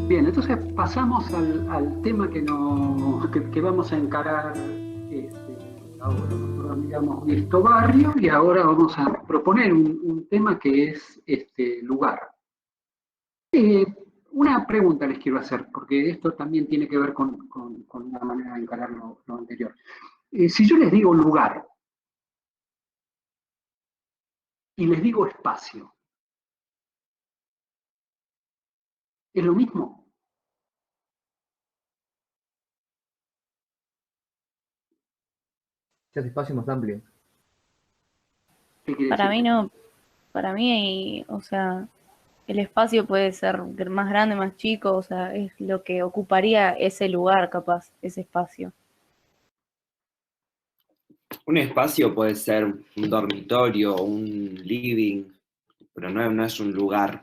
Bien, entonces pasamos al tema que vamos a encarar ahora. Nosotros miramos visto barrio y ahora vamos a proponer un tema que es lugar. Eh, una pregunta les quiero hacer, porque esto también tiene que ver con una manera de encarar lo anterior. Si yo les digo lugar y les digo espacio, ¿es lo mismo? Se hace espacio más amplio. ¿Qué quiere Para decir? mí no, para mí, o sea, el espacio puede ser más grande, más chico, o sea, es lo que ocuparía ese lugar, capaz, ese espacio. Un espacio puede ser un dormitorio, un living, pero no es un lugar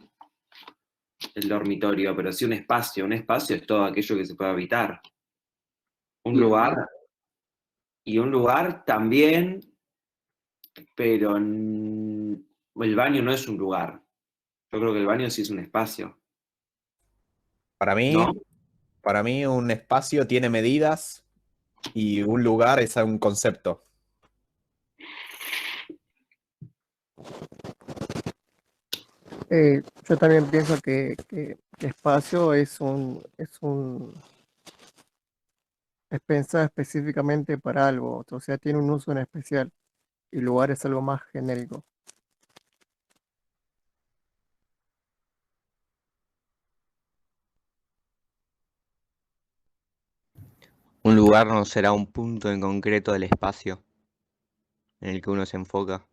el dormitorio, pero sí un espacio es todo aquello que se puede habitar. Un Bien, lugar, y un lugar también, pero el baño no es un lugar. Yo creo que el baño sí es un espacio, Para ¿no? mí, para mí un espacio tiene medidas y un lugar es un concepto. Yo también pienso que espacio es pensado específicamente para algo, o sea, tiene un uso en especial, y lugar es algo más genérico. Un lugar no será un punto en concreto del espacio en el que uno se enfoca.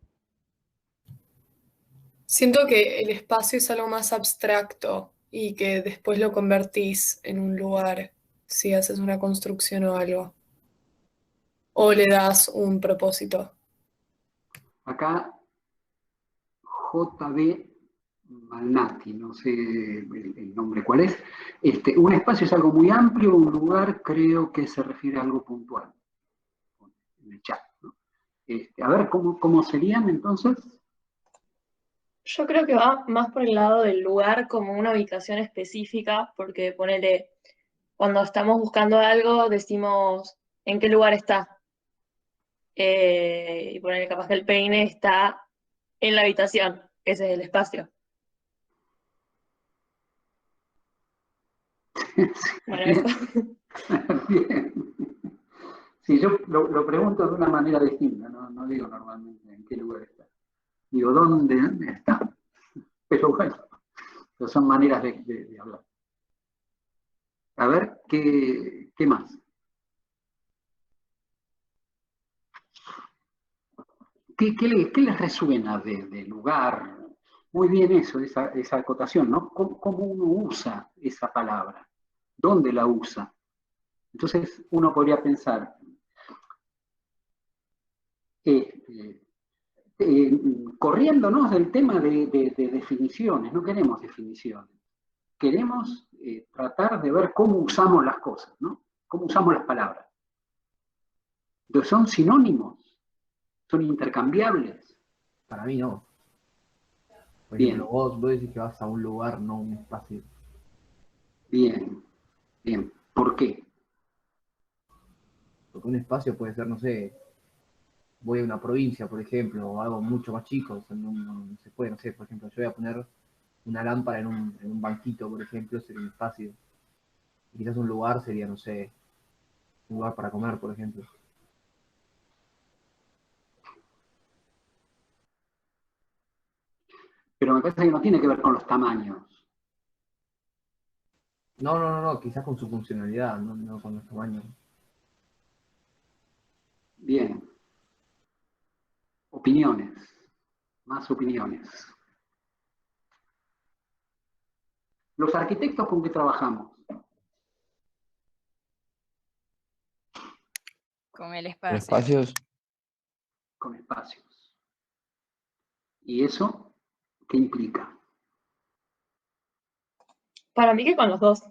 Siento que el espacio es algo más abstracto y que después lo convertís en un lugar si haces una construcción o algo. O le das un propósito. acá JB Malnati, no sé el nombre cuál es. Un espacio es algo muy amplio, un lugar creo que se refiere a algo puntual, en el chat, ¿no? A ver, ¿cómo serían entonces? Yo creo que va más por el lado del lugar como una ubicación específica, porque ponele, cuando estamos buscando algo, decimos en qué lugar está. Y ponele capaz que el peine está en la habitación, ese es el espacio. Bueno, eso. Bien. Sí, yo lo pregunto de una manera distinta, no digo normalmente en qué lugar está. Digo, ¿dónde está? Pero bueno, son maneras de hablar. A ver, ¿qué más? ¿Qué les resuena de lugar? Muy bien eso, esa acotación, ¿no? ¿Cómo uno usa esa palabra? ¿Dónde la usa? Entonces uno podría pensar, eh, corriéndonos del tema de definiciones, no queremos definiciones, queremos tratar de ver cómo usamos las cosas, ¿no? Cómo usamos las palabras. Entonces son sinónimos, son intercambiables. Para mí no. Por ejemplo, Bien, vos decís que vas a un lugar, no a un espacio. bien, bien. ¿Por qué? Porque un espacio puede ser, no sé, voy a una provincia, por ejemplo, o algo mucho más chico. O sea, no se puede, no sé, por ejemplo, yo voy a poner una lámpara en un banquito, por ejemplo, sería un espacio. Y quizás un lugar sería, no sé, un lugar para comer, por ejemplo. Pero me parece que no tiene que ver con los tamaños. No, quizás con su funcionalidad, no con los tamaños. Bien. Opiniones. Más opiniones. Los arquitectos con qué trabajamos. Con el ¿Con espacio. espacios? Con espacios. ¿Y eso qué implica? Para mí que con los dos.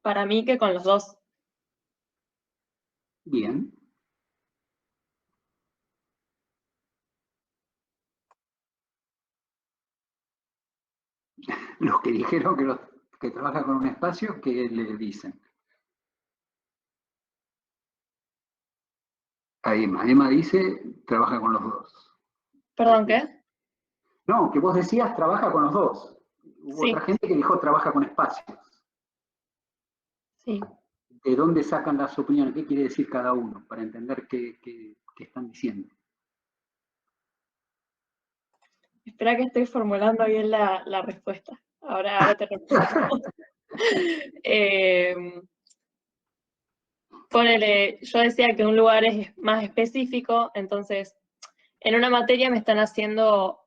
para mí que con los dos. Bien. Los que dijeron que trabajan con un espacio, ¿qué le dicen? A Emma. Emma dice, trabaja con los dos. ¿Perdón, qué? No, que vos decías, trabaja con los dos. Hubo Sí. otra gente que dijo, trabaja con espacios. Sí. ¿De dónde sacan las opiniones? ¿Qué quiere decir cada uno? Para entender qué están diciendo. Espera que estoy formulando bien la respuesta. Ahora te respondo. Ponele, yo decía que un lugar es más específico, entonces en una materia me están haciendo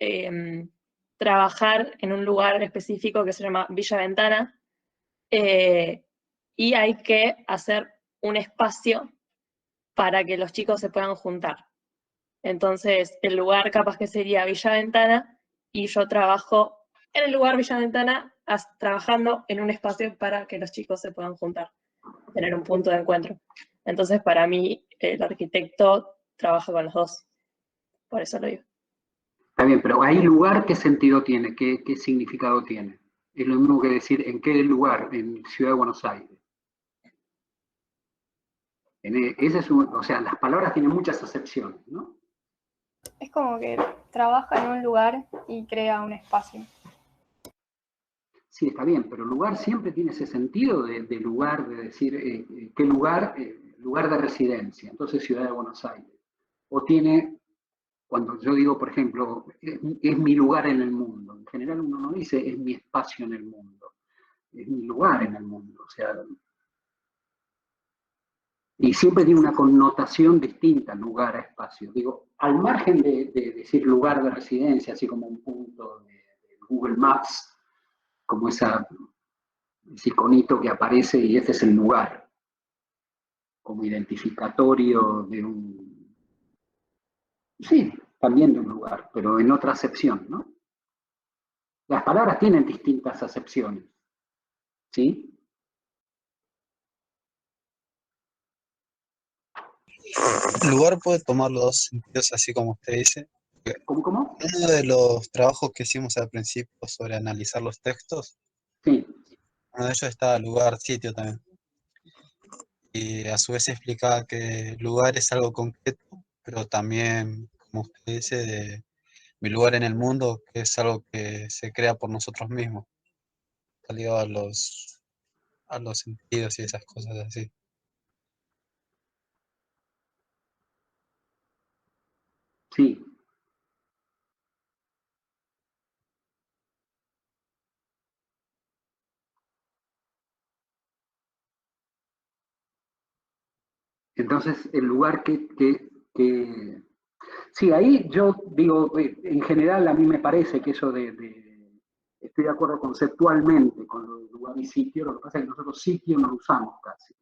trabajar en un lugar específico que se llama Villa Ventana, y hay que hacer un espacio para que los chicos se puedan juntar. Entonces, el lugar capaz que sería Villa Ventana, y yo trabajo en el lugar Villa Ventana, trabajando en un espacio para que los chicos se puedan juntar, tener un punto de encuentro. Entonces, para mí, el arquitecto trabaja con los dos. Por eso lo digo. Está bien, pero ¿ahí lugar qué sentido tiene? ¿Qué significado tiene? Es lo mismo que decir en qué lugar, en Ciudad de Buenos Aires. Ese es o sea, las palabras tienen muchas acepciones, ¿no? Es como que trabaja en un lugar y crea un espacio. Sí, está bien, pero lugar siempre tiene ese sentido de lugar, de decir qué lugar, lugar de residencia, entonces Ciudad de Buenos Aires. O tiene, cuando yo digo, por ejemplo, es mi lugar en el mundo, en general uno no dice es mi espacio en el mundo, es mi lugar en el mundo, o sea, y siempre tiene una connotación distinta lugar a espacio. Digo, al margen de decir lugar de residencia, así como un punto de Google Maps, como ese iconito que aparece y este es el lugar, como identificatorio de un... Sí, también de un lugar, pero en otra acepción, ¿no? Las palabras tienen distintas acepciones, ¿sí? Lugar puede tomar los dos sentidos, así como usted dice. ¿Cómo? Uno de los trabajos que hicimos al principio sobre analizar los textos, sí. Uno de ellos está lugar, sitio también. Y a su vez explicaba que lugar es algo concreto, pero también, como usted dice, mi lugar en el mundo, que es algo que se crea por nosotros mismos, ligado a los sentidos y esas cosas así. Sí. Entonces, el lugar que... Sí, ahí yo digo, en general a mí me parece que eso estoy de acuerdo conceptualmente con lo de lugar y sitio, lo que pasa es que nosotros sitio no lo usamos casi,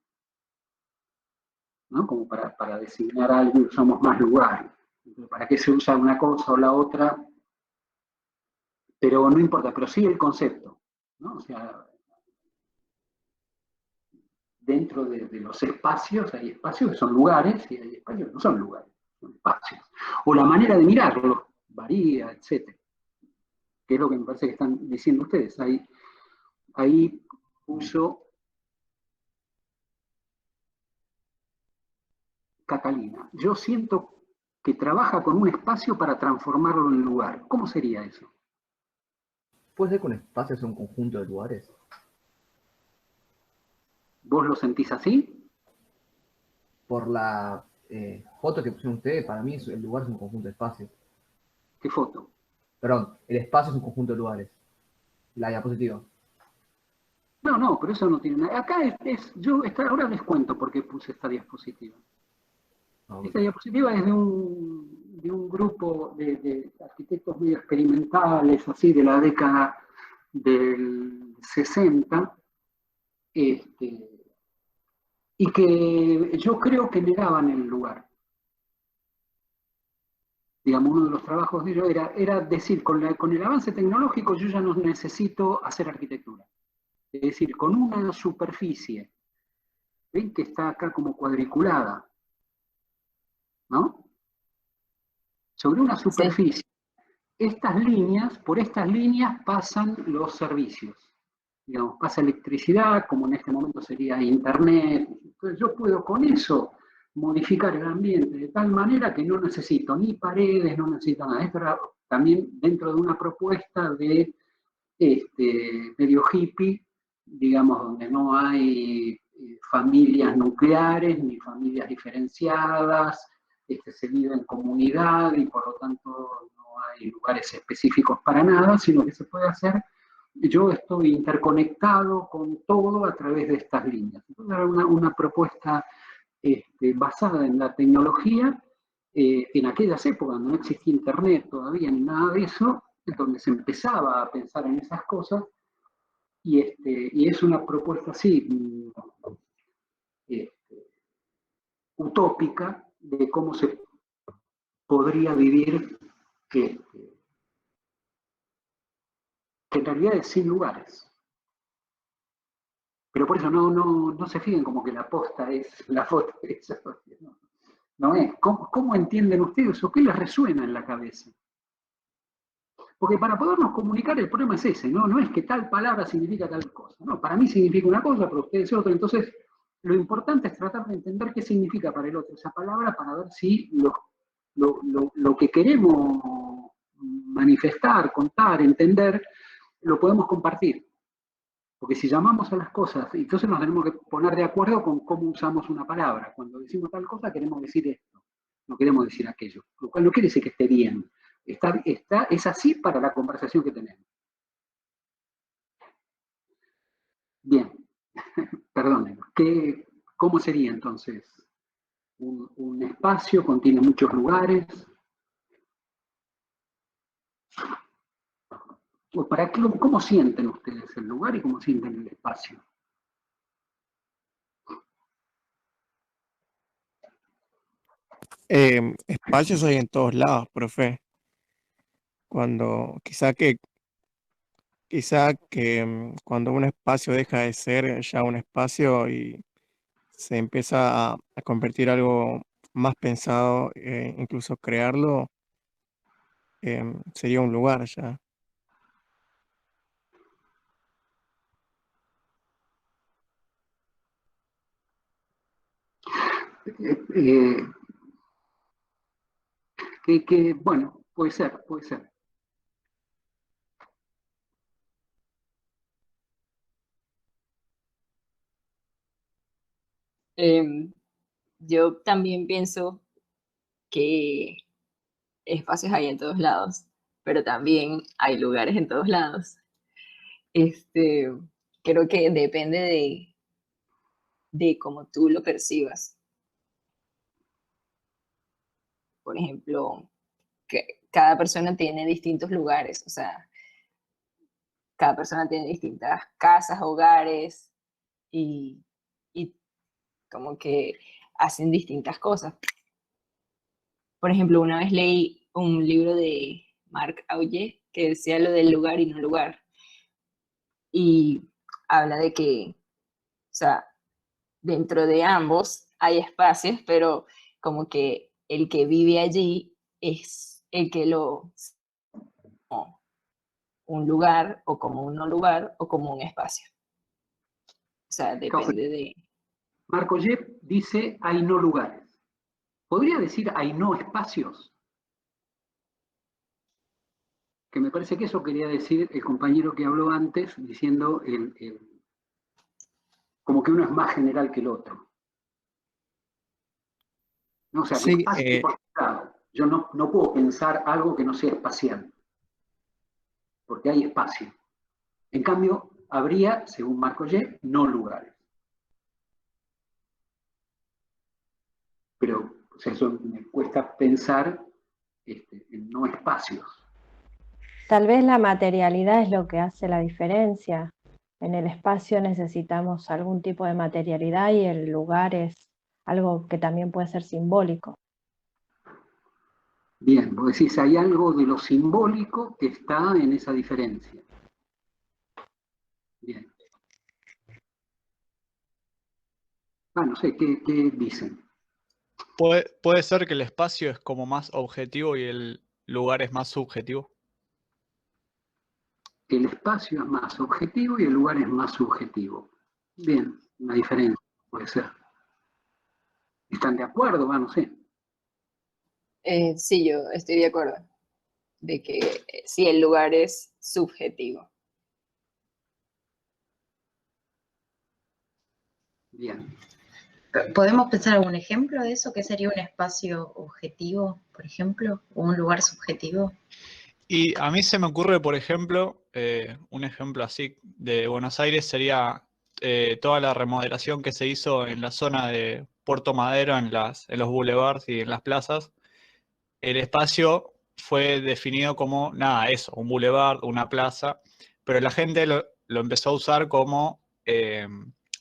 ¿no? Como para designar algo usamos más lugar. Entonces, ¿para qué se usa una cosa o la otra? Pero no importa, pero sí el concepto, ¿no? O sea, dentro de los espacios hay espacios que son lugares y hay espacios que no son lugares, son espacios. O la manera de mirarlos varía, etcétera. Que es lo que me parece que están diciendo ustedes. Ahí puso Catalina. Yo siento que trabaja con un espacio para transformarlo en lugar. ¿Cómo sería eso? ¿Puede ser que un espacio sea un conjunto de lugares? ¿Vos lo sentís así? Por la foto que pusieron ustedes, para mí el lugar es un conjunto de espacios. ¿Qué foto? Perdón, el espacio es un conjunto de lugares. La diapositiva. No, pero eso no tiene nada. Acá ahora les cuento por qué puse esta diapositiva. Esta diapositiva es de un grupo de arquitectos medio experimentales, así, de la década del 60, y que yo creo que negaban el lugar. Digamos, uno de los trabajos de ellos era decir, con el avance tecnológico yo ya no necesito hacer arquitectura. Es decir, con una superficie ven que está acá como cuadriculada, ¿no? Sobre una superficie. Por estas líneas pasan los servicios. Digamos, pasa electricidad, como en este momento sería internet. Entonces yo puedo con eso modificar el ambiente de tal manera que no necesito ni paredes, no necesito nada. Esto era también dentro de una propuesta de medio hippie, digamos, donde no hay familias nucleares ni familias diferenciadas, se vive en comunidad y por lo tanto no hay lugares específicos para nada, sino que se puede hacer. Yo estoy interconectado con todo a través de estas líneas. Entonces era una propuesta basada en la tecnología, en aquellas épocas donde no existía internet todavía ni nada de eso, donde se empezaba a pensar en esas cosas, y es una propuesta así, utópica, de cómo se podría vivir, que en realidad es sin lugares. Pero por eso no se fijen como que la posta es la foto de esa. No es. ¿Cómo entienden ustedes o qué les resuena en la cabeza? Porque para podernos comunicar el problema es ese, ¿no? No es que tal palabra significa tal cosa, ¿no? Para mí significa una cosa, para ustedes otra. Entonces, lo importante es tratar de entender qué significa para el otro esa palabra para ver si lo que queremos manifestar, contar, entender, lo podemos compartir. Porque si llamamos a las cosas, entonces nos tenemos que poner de acuerdo con cómo usamos una palabra. Cuando decimos tal cosa queremos decir esto, no queremos decir aquello. Lo cual no quiere decir que esté bien. Es así para la conversación que tenemos. Bien, perdónenme. ¿Cómo sería entonces? Un espacio contiene muchos lugares. ¿Cómo sienten ustedes el lugar y cómo sienten el espacio? Espacios hay en todos lados, profe. Quizá que cuando un espacio deja de ser ya un espacio y se empieza a convertir algo más pensado, incluso crearlo, sería un lugar ya. Bueno, puede ser, puede ser. Yo también pienso que espacios hay en todos lados, pero también hay lugares en todos lados. Creo que depende de cómo tú lo percibas. Por ejemplo, que cada persona tiene distintos lugares, o sea, cada persona tiene distintas casas, hogares, y como que hacen distintas cosas. Por ejemplo, una vez leí un libro de Marc Augé que decía lo del lugar y no lugar. Y habla de que, o sea, dentro de ambos hay espacios, pero como que el que vive allí es el que lo como un lugar o como un no lugar o como un espacio. O sea, depende de... Marc Augé dice hay no lugares. ¿Podría decir hay no espacios? Que me parece que eso quería decir el compañero que habló antes, diciendo como que uno es más general que el otro. ¿No? O sea, que espacio por lado. Yo no puedo pensar algo que no sea espacial, porque hay espacio. En cambio, habría, según Marc Augé, no lugares. Pero o sea, eso me cuesta pensar en no espacios. Tal vez la materialidad es lo que hace la diferencia. En el espacio necesitamos algún tipo de materialidad y el lugar es algo que también puede ser simbólico. Bien, vos decís, hay algo de lo simbólico que está en esa diferencia. Bien. no sé, ¿qué dicen? ¿Puede ser que el espacio es como más objetivo y el lugar es más subjetivo? El espacio es más objetivo y el lugar es más subjetivo. Bien, una diferencia puede ser. ¿Están de acuerdo? No sé. Sí, yo estoy de acuerdo de que sí, el lugar es subjetivo. Bien. ¿Podemos pensar algún ejemplo de eso? ¿Qué sería un espacio objetivo, por ejemplo? ¿O un lugar subjetivo? Y a mí se me ocurre, por ejemplo, un ejemplo así de Buenos Aires sería toda la remodelación que se hizo en la zona de Puerto Madero, en los boulevards y en las plazas. El espacio fue definido como, nada, eso, un boulevard, una plaza, pero la gente lo empezó a usar como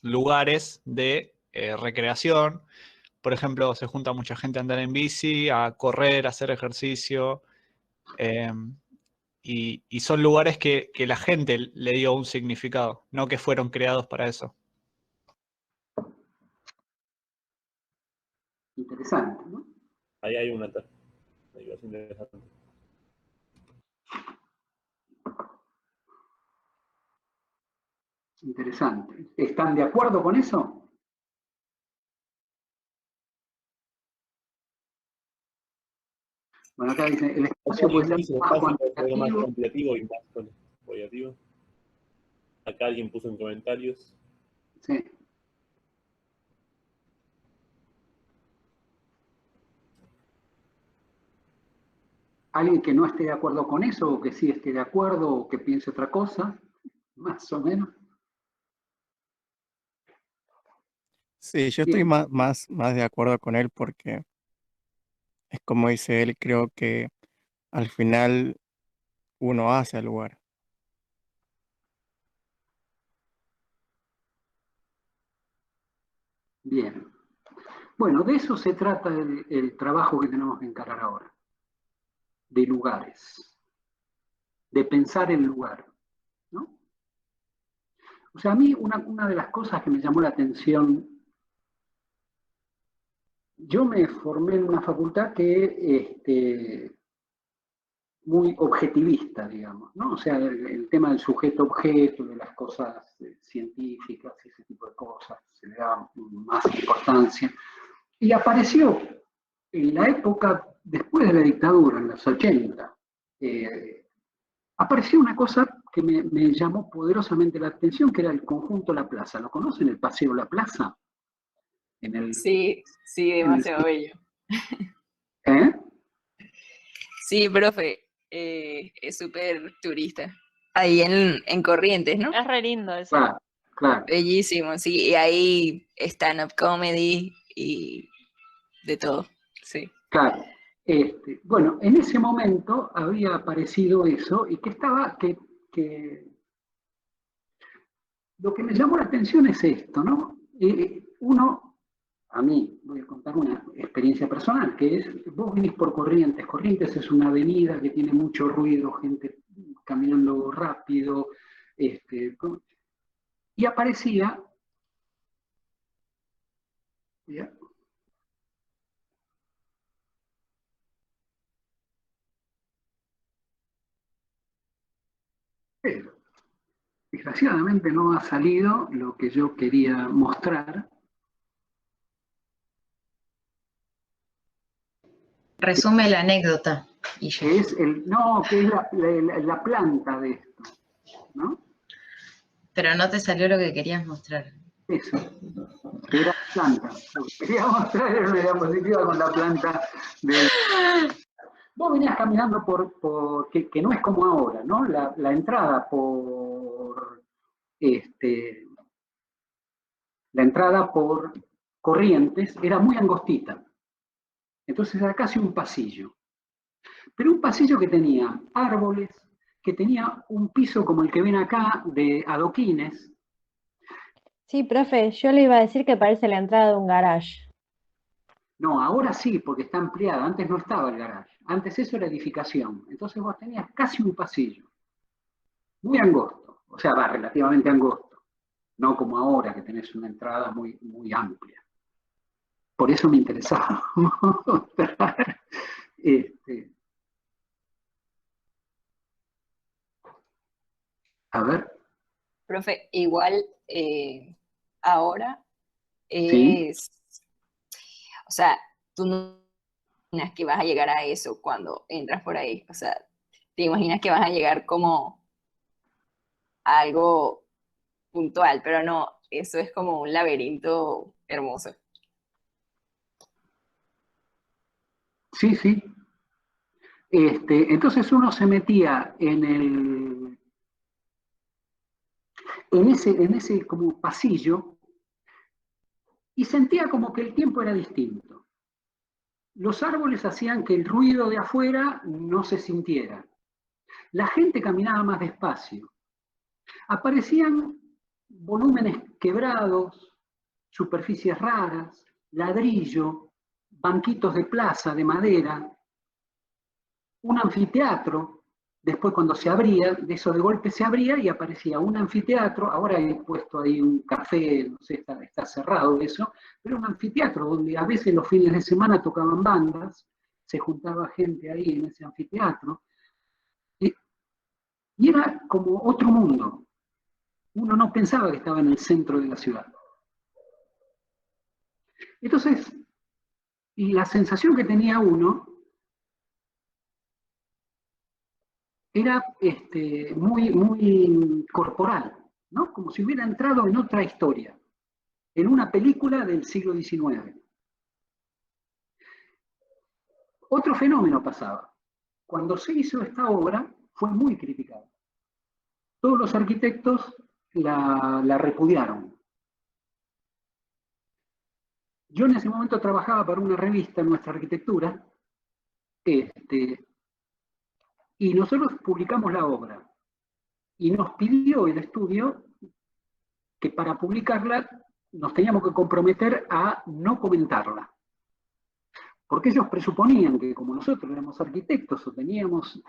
lugares de recreación. Por ejemplo, se junta mucha gente a andar en bici, a correr, a hacer ejercicio. Y son lugares que la gente le dio un significado, no que fueron creados para eso. Interesante, ¿no? Ahí hay una interesante. Interesante. ¿Están de acuerdo con eso? Bueno, acá dice, el espacio puede ser más cuantitativo. Más cuantitativo y más cualitativo. Acá alguien puso en comentarios. Sí. Alguien que no esté de acuerdo con eso, o que sí esté de acuerdo, o que piense otra cosa, más o menos. Sí, yo estoy Bien. más de acuerdo con él porque es como dice él, creo que al final uno hace al lugar. Bien. Bueno, de eso se trata el trabajo que tenemos que encarar ahora. De lugares. De pensar el lugar, ¿no? O sea, a mí una de las cosas que me llamó la atención, yo me formé en una facultad que muy objetivista, digamos, ¿no? O sea, el tema del sujeto-objeto, de las cosas científicas y ese tipo de cosas, se le da más importancia. Y apareció en la época, después de la dictadura, en los 80, apareció una cosa que me llamó poderosamente la atención, que era el conjunto La Plaza. ¿Lo conocen, el Paseo La Plaza? Sí, demasiado bello. ¿Eh? Sí, profe, es súper turista. Ahí en Corrientes, ¿no? Es re lindo eso. Claro, claro. Bellísimo, sí. Y ahí stand-up comedy y de todo, sí. Claro. Bueno, en ese momento había aparecido eso y que lo que me llamó la atención es esto, ¿no? A mí, voy a contar una experiencia personal, que es, vos venís por Corrientes. Corrientes es una avenida que tiene mucho ruido, gente caminando rápido, y aparecía, ¿ya? Pero, desgraciadamente no ha salido lo que yo quería mostrar. Resume la anécdota. Y ya. Que es la planta de esto, ¿no? Pero no te salió lo que querías mostrar. Eso, era la planta. Lo que quería mostrar era una diapositiva con la planta de... Vos venías caminando que no es como ahora, ¿no? La entrada la entrada por Corrientes era muy angostita. Entonces era casi un pasillo. Pero un pasillo que tenía árboles, que tenía un piso como el que ven acá, de adoquines. Sí, profe, yo le iba a decir que parece la entrada de un garage. No, ahora sí, porque está ampliada. Antes no estaba el garage. Antes eso era edificación. Entonces vos tenías casi un pasillo. Muy angosto. O sea, va relativamente angosto. No como ahora, que tenés una entrada muy, muy amplia. por eso me interesaba mostrar. A ver. Profe, igual ahora Sí. es, o sea, tú no imaginas que vas a llegar a eso cuando entras por ahí, o sea, te imaginas que vas a llegar como a algo puntual, pero no, eso es como un laberinto hermoso. Sí, sí. Entonces uno se metía en ese como pasillo y sentía como que el tiempo era distinto. Los árboles hacían que el ruido de afuera no se sintiera. La gente caminaba más despacio. Aparecían volúmenes quebrados, superficies raras, ladrillo, banquitos de plaza de madera, un anfiteatro. Después cuando se abría, de eso de golpe se abría y aparecía un anfiteatro. Ahora he puesto ahí un café, no sé, está cerrado eso, pero un anfiteatro donde a veces los fines de semana tocaban bandas, se juntaba gente ahí en ese anfiteatro, y era como otro mundo. Uno no pensaba que estaba en el centro de la ciudad. Entonces, la sensación que tenía uno era muy corporal, ¿no? Como si hubiera entrado en otra historia, en una película del siglo XIX. Otro fenómeno pasaba. Cuando se hizo esta obra, fue muy criticada. Todos los arquitectos la repudiaron. Yo en ese momento trabajaba para una revista en Nuestra Arquitectura, y nosotros publicamos la obra. Y nos pidió el estudio que para publicarla nos teníamos que comprometer a no comentarla. Porque ellos presuponían que como nosotros éramos arquitectos o teníamos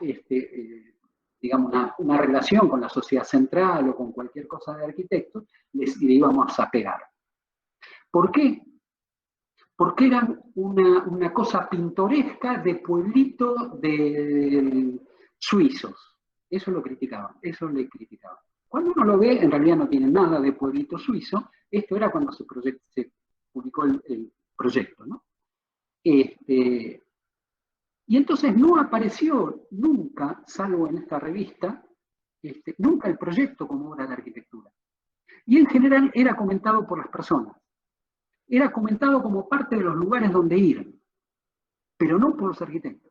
digamos, una relación con la sociedad central o con cualquier cosa de arquitectos, les íbamos a pegar. ¿Por qué? Porque eran una cosa pintoresca de pueblito de suizos. Eso lo criticaban, eso le criticaban. Cuando uno lo ve, en realidad no tiene nada de pueblito suizo. Esto era cuando se publicó el proyecto, ¿no? Y entonces no apareció nunca, salvo en esta revista, nunca el proyecto como obra de arquitectura. Y en general era comentado por las personas. Era comentado como parte de los lugares donde ir, pero no por los arquitectos.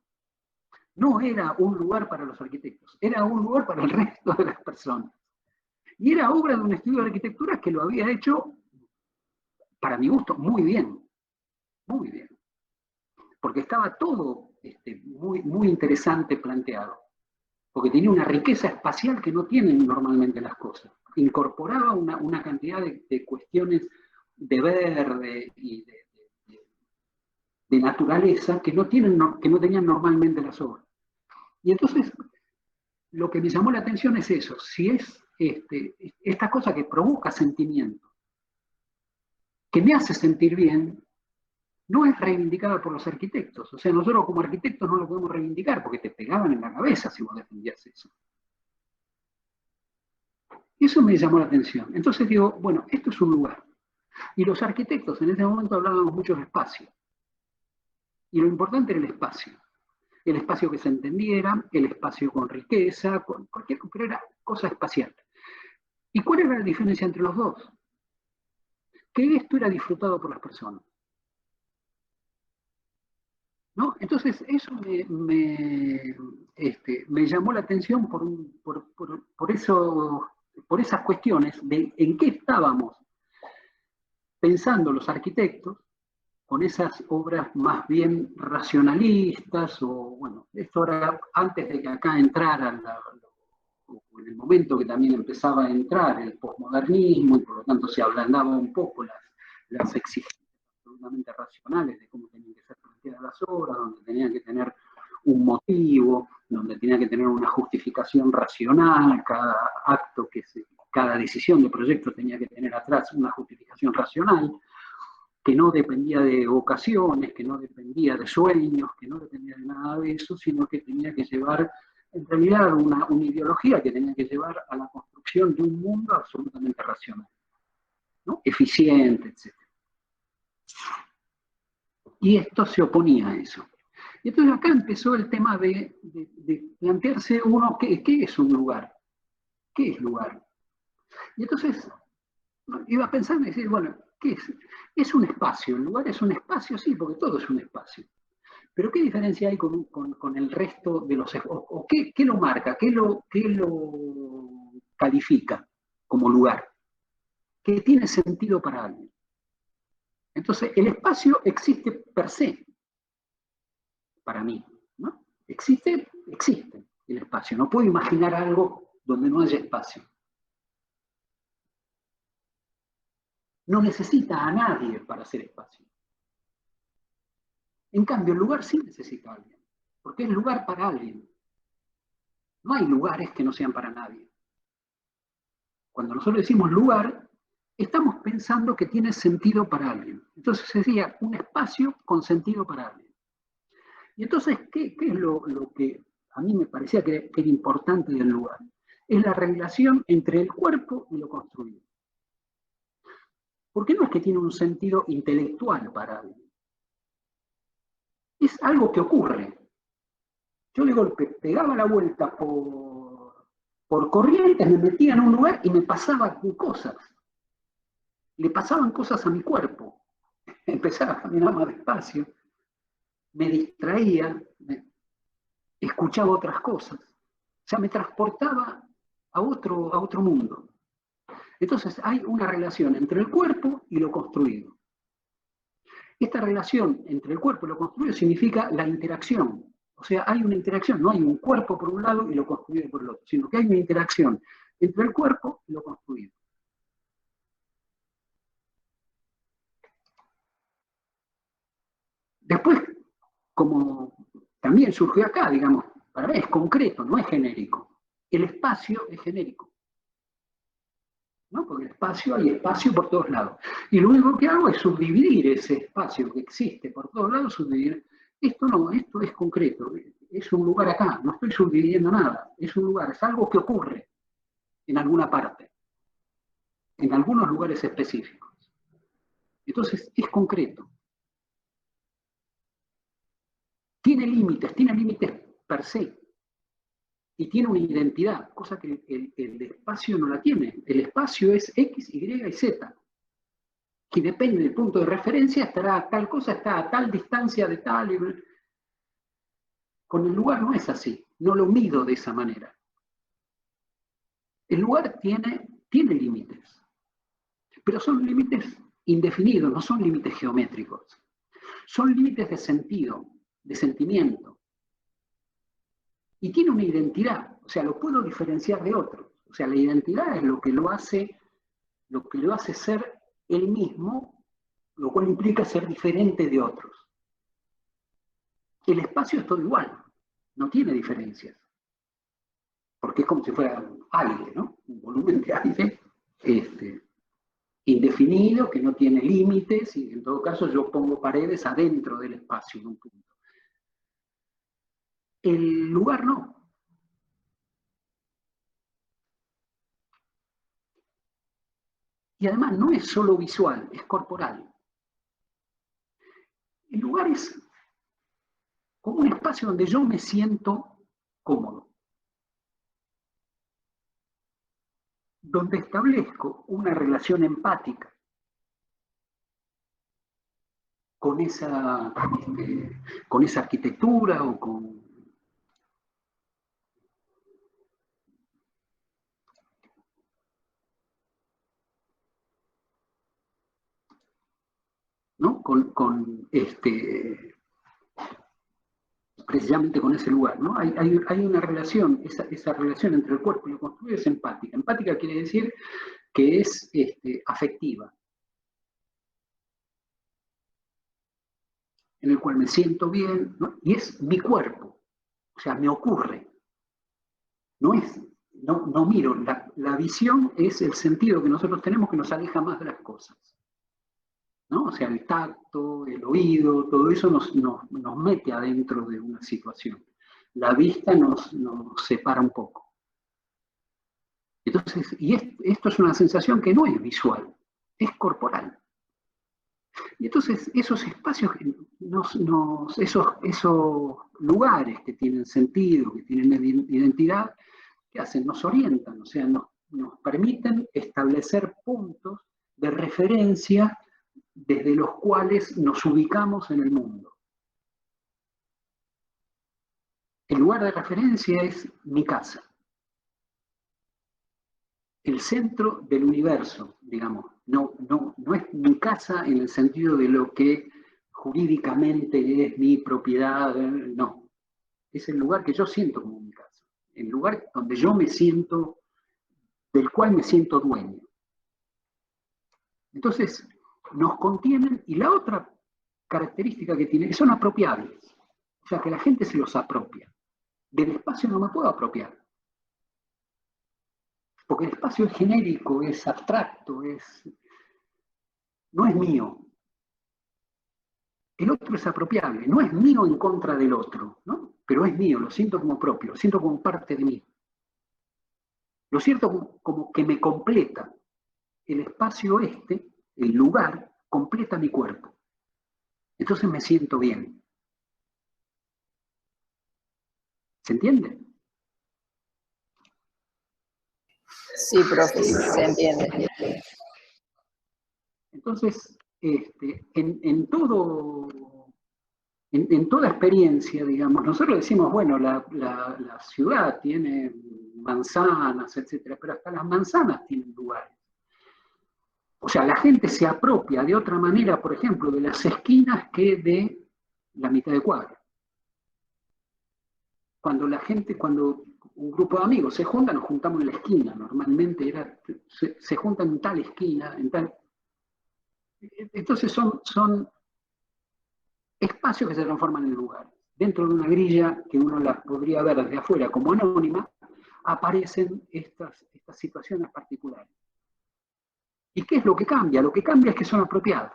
No era un lugar para los arquitectos, era un lugar para el resto de las personas. Y era obra de un estudio de arquitectura que lo había hecho, para mi gusto, muy bien. Muy bien. Porque estaba todo muy interesante planteado. Porque tenía una riqueza espacial que no tienen normalmente las cosas. Incorporaba una cantidad de cuestiones de verde y de naturaleza que no tenían normalmente las obras. Y entonces, lo que me llamó la atención es eso, si es esta cosa que provoca sentimiento, que me hace sentir bien, no es reivindicada por los arquitectos. O sea, nosotros como arquitectos no lo podemos reivindicar porque te pegaban en la cabeza si vos defendías eso. Eso me llamó la atención. Entonces digo, bueno, esto es un lugar. Y los arquitectos en ese momento hablábamos mucho de espacio. Y lo importante era el espacio. El espacio que se entendiera, el espacio con riqueza, pero era cosa espacial. ¿Y cuál era la diferencia entre los dos? Que esto era disfrutado por las personas. ¿No? Entonces eso me llamó la atención por esas cuestiones de en qué estábamos pensando los arquitectos con esas obras más bien racionalistas, o bueno, esto era antes de que acá entrara, o en el momento que también empezaba a entrar el posmodernismo, y por lo tanto se ablandaba un poco las exigencias absolutamente racionales de cómo tenían que ser planteadas las obras, donde tenían que tener un motivo, donde tenía que tener una justificación racional, cada acto cada decisión de proyecto tenía que tener atrás una justificación racional. que no dependía de vocaciones, que no dependía de sueños, que no dependía de nada de eso, sino que tenía que llevar, en realidad, una ideología que tenía que llevar a la construcción de un mundo absolutamente racional, ¿no? Eficiente, etc. Y esto se oponía a eso. Y entonces acá empezó el tema de plantearse uno, ¿qué es un lugar? ¿Qué es lugar? Y entonces iba pensando y decir, bueno, ¿qué es? Es un espacio, el lugar es un espacio, sí, porque todo es un espacio. Pero ¿qué diferencia hay con el resto de los espacios? ¿O qué lo marca? ¿Qué lo califica como lugar? ¿Qué tiene sentido para alguien? Entonces, el espacio existe per se, para mí, ¿no? Existe el espacio. No puedo imaginar algo donde no haya espacio. No necesita a nadie para hacer espacio. En cambio, el lugar sí necesita a alguien, porque es lugar para alguien. No hay lugares que no sean para nadie. Cuando nosotros decimos lugar, estamos pensando que tiene sentido para alguien. Entonces sería un espacio con sentido para alguien. Y entonces, ¿qué es lo que a mí me parecía que era importante del lugar? Es la relación entre el cuerpo y lo construido. Porque no es que tiene un sentido intelectual para alguien. Es algo que ocurre. Yo de golpe pegaba la vuelta por Corrientes, me metía en un lugar y me pasaban cosas. Le pasaban cosas a mi cuerpo. Empezaba a caminar más despacio, me distraía, escuchaba otras cosas. O sea, me transportaba a otro mundo. Entonces hay una relación entre el cuerpo y lo construido. Esta relación entre el cuerpo y lo construido significa la interacción. O sea, hay una interacción, no hay un cuerpo por un lado y lo construido por el otro, sino que hay una interacción entre el cuerpo y lo construido. Después, como también surgió acá, digamos, para mí es concreto, no es genérico. El espacio es genérico, ¿no? Porque el espacio, hay espacio por todos lados. Y lo único que hago es subdividir ese espacio que existe por todos lados, subdividir. Esto no, esto es concreto, es un lugar acá, no estoy subdividiendo nada, es un lugar, es algo que ocurre en alguna parte, en algunos lugares específicos. Entonces, es concreto. Tiene límites per se, y tiene una identidad, cosa que el espacio no la tiene. El espacio es X, Y y Z, que depende del punto de referencia, estará tal cosa, está a tal distancia de tal. Con el lugar no es así, no lo mido de esa manera. El lugar tiene límites, pero son límites indefinidos, no son límites geométricos. Son límites de sentido, de sentimiento. Y tiene una identidad, o sea, lo puedo diferenciar de otros. O sea, la identidad es lo que lo hace ser él mismo, lo cual implica ser diferente de otros. El espacio es todo igual, no tiene diferencias. Porque es como si fuera aire, ¿no? Un volumen de aire indefinido, que no tiene límites, y en todo caso yo pongo paredes adentro del espacio en un punto. El lugar no. Y además no es solo visual, es corporal. El lugar es como un espacio donde yo me siento cómodo, donde establezco una relación empática con esa arquitectura o con... ¿no? Precisamente con ese lugar, ¿no? Hay una relación, esa relación entre el cuerpo y lo construido es empática. Empática quiere decir que es afectiva, en el cual me siento bien, ¿no? Y es mi cuerpo, o sea, me ocurre. No miro, la visión es el sentido que nosotros tenemos que nos aleja más de las cosas. ¿no? O sea, el tacto, el oído, todo eso nos mete adentro de una situación. La vista nos separa un poco. Entonces, esto es una sensación que no es visual, es corporal. Y entonces esos espacios, esos lugares que tienen sentido, que tienen identidad, ¿qué hacen? Nos orientan, o sea, nos permiten establecer puntos de referencia desde los cuales nos ubicamos en el mundo. El lugar de referencia es mi casa. El centro del universo, digamos. No es mi casa en el sentido de lo que jurídicamente es mi propiedad, no. Es el lugar que yo siento como mi casa. El lugar donde yo me siento, del cual me siento dueño. Entonces, nos contienen, y la otra característica que tiene, que son apropiables. O sea, que la gente se los apropia. Del espacio no me puedo apropiar. Porque el espacio es genérico, es abstracto, no es mío. El otro es apropiable, no es mío en contra del otro, ¿no? Pero es mío, lo siento como propio, lo siento como parte de mí. Lo siento como que me completa. El espacio el lugar, completa mi cuerpo. Entonces me siento bien. ¿Se entiende? Sí, profe, se entiende. Entonces, en toda experiencia, digamos, nosotros decimos, bueno, la ciudad tiene manzanas, etcétera, pero hasta las manzanas tienen lugares. O sea, la gente se apropia de otra manera, por ejemplo, de las esquinas que de la mitad de cuadra. Cuando un grupo de amigos se junta, nos juntamos en la esquina. Normalmente se juntan en tal esquina, en tal... Entonces son espacios que se transforman en lugares. Dentro de una grilla que uno la podría ver desde afuera como anónima, aparecen estas situaciones particulares. ¿Y qué es lo que cambia? Lo que cambia es que son apropiadas.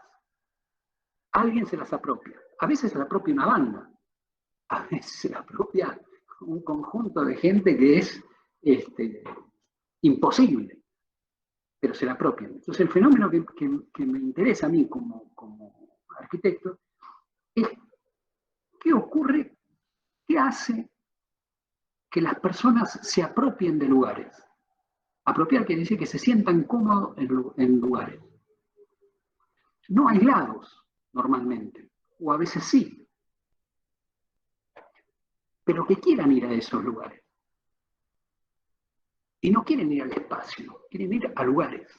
Alguien se las apropia. A veces se la apropia una banda. A veces se la apropia un conjunto de gente que es imposible, pero se la apropian. Entonces el fenómeno que me interesa a mí como arquitecto es qué ocurre, qué hace que las personas se apropien de lugares. Apropiar quiere decir que se sientan cómodos en lugares. No aislados, normalmente, o a veces sí, pero que quieran ir a esos lugares. Y no quieren ir al espacio, quieren ir a lugares.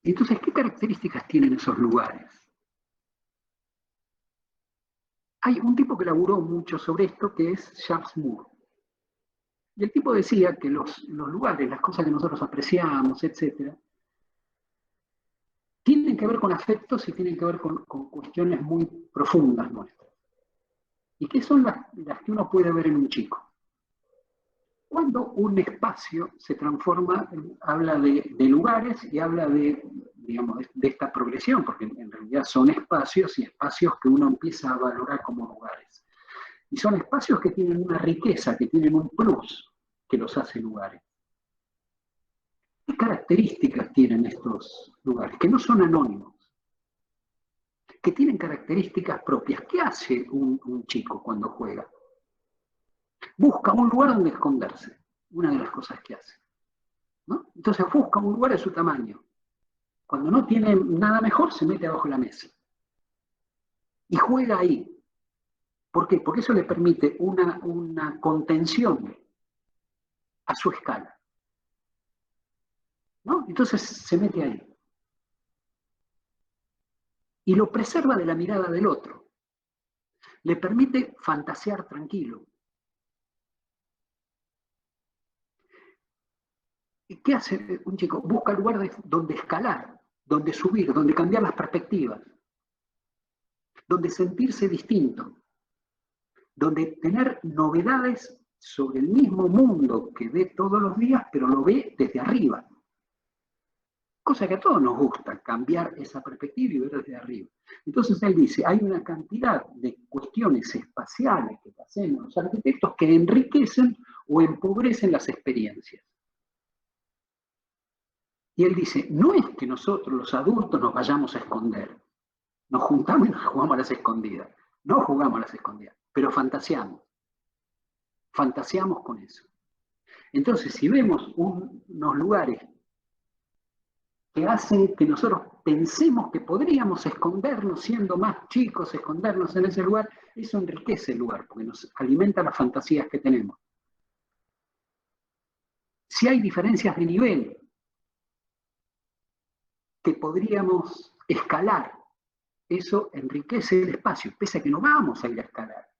Entonces, ¿qué características tienen esos lugares? Hay un tipo que laburó mucho sobre esto, que es Charles Moore. Y el tipo decía que los lugares, las cosas que nosotros apreciamos, etc., tienen que ver con afectos y tienen que ver con cuestiones muy profundas nuestras. ¿Y qué son las que uno puede ver en un chico? Cuando un espacio se transforma, habla de lugares y habla digamos, de esta progresión, porque en realidad son espacios y espacios que uno empieza a valorar como lugares. Y son espacios que tienen una riqueza, que tienen un plus que los hace lugares. ¿Qué características tienen estos lugares? Que no son anónimos, que tienen características propias. ¿Qué hace un chico cuando juega? Busca un lugar donde esconderse, una de las cosas que hace, ¿no? Entonces busca un lugar de su tamaño. Cuando no tiene nada mejor, se mete abajo de la mesa. Y juega ahí. ¿Por qué? Porque eso le permite una contención a su escala, ¿no? Entonces se mete ahí. Y lo preserva de la mirada del otro. Le permite fantasear tranquilo. ¿Y qué hace un chico? Busca lugares donde escalar, donde subir, donde cambiar las perspectivas, donde sentirse distinto, donde tener novedades sobre el mismo mundo que ve todos los días, pero lo ve desde arriba. Cosa que a todos nos gusta, cambiar esa perspectiva y ver desde arriba. Entonces él dice, hay una cantidad de cuestiones espaciales que hacemos los arquitectos que enriquecen o empobrecen las experiencias. Y él dice, no es que nosotros los adultos nos vayamos a esconder, nos juntamos y nos jugamos a las escondidas. No jugamos a las escondidas, pero fantaseamos. Fantaseamos con eso. Entonces, si vemos unos lugares que hacen que nosotros pensemos que podríamos escondernos siendo más chicos, escondernos en ese lugar, eso enriquece el lugar, porque nos alimenta las fantasías que tenemos. Si hay diferencias de nivel que podríamos escalar, eso enriquece el espacio, pese a que no vamos a ir a escalar,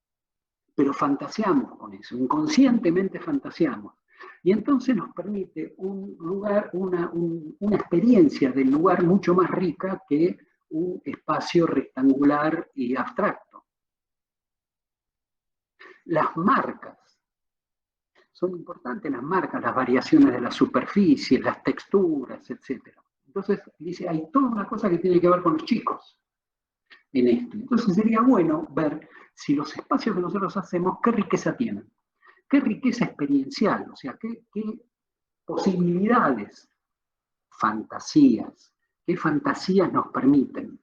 pero fantaseamos con eso, inconscientemente fantaseamos. Y entonces nos permite un lugar, una experiencia del lugar mucho más rica que un espacio rectangular y abstracto. Las marcas. Son importantes las marcas, las variaciones de la superficie, las texturas, etc. Entonces, dice, hay toda una cosa que tiene que ver con los chicos en esto. Entonces sería bueno ver si los espacios que nosotros hacemos, qué riqueza tienen. Qué riqueza experiencial, o sea, qué posibilidades, fantasías, qué fantasías nos permiten.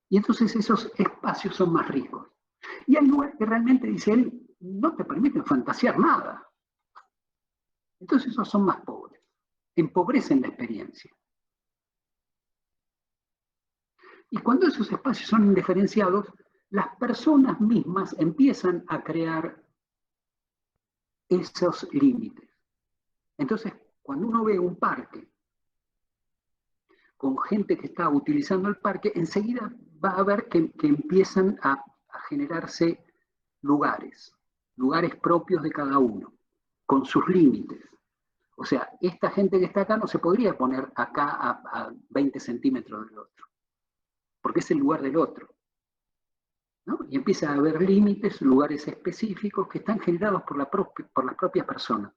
Y entonces esos espacios son más ricos. Y hay lugares que realmente, dice él, no te permiten fantasear nada. Entonces esos son más pobres, empobrecen la experiencia. Y cuando esos espacios son indiferenciados, las personas mismas empiezan a crear esos límites. Entonces, cuando uno ve un parque con gente que está utilizando el parque, enseguida va a ver que empiezan a generarse lugares propios de cada uno, con sus límites. O sea, esta gente que está acá no se podría poner acá a 20 centímetros del otro, porque es el lugar del otro. ¿No? Y empieza a haber límites, lugares específicos que están generados por las propias personas.